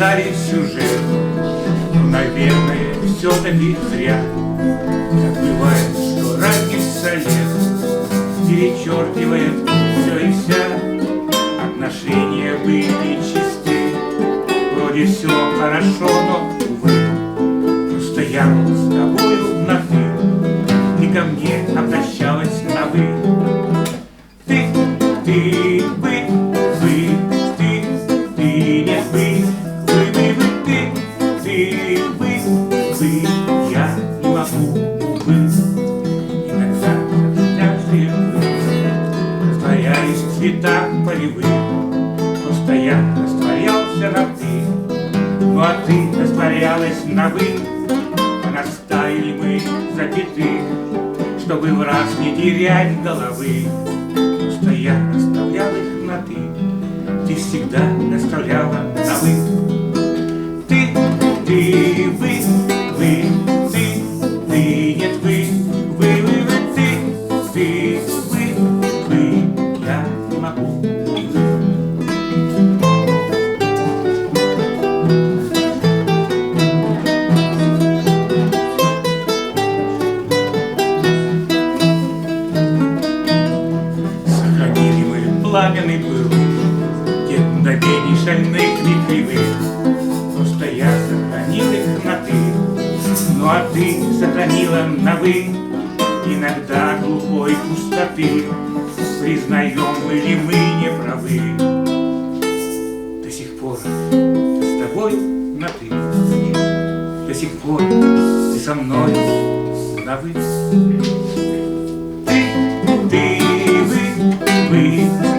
написали сюжет, но, наверное, все-таки зря. Так бывает, что разница лет перечеркивает все и вся. Отношения были чисты, вроде все хорошо, но, увы, просто я был с тобою на «ты», и ко мне обращалась на «вы». Ты, вы, ты, нет, вы, ты, вы, я не могу, увы. Иногда каждые вы растворялись в цветах полевых, просто я растворялся на «ты», ну а ты растворялась на «вы». Понастаили мы запятых, чтобы в раз не терять головы. Просто я расставлял их на «ты», ты всегда расставляла на «вы». Ты, вы, ты, нет, вы, ты, вы, я не могу. Сохранили мы пламенный пыл тех мгновений шальных и кривых. Просто я сохранил их на «ты», ну а ты сохранила на «вы». Иногда глухой пустоты признаем, были мы не правы. До сих пор с тобой на «ты», до сих пор ты со мной на «вы». Ты, вы,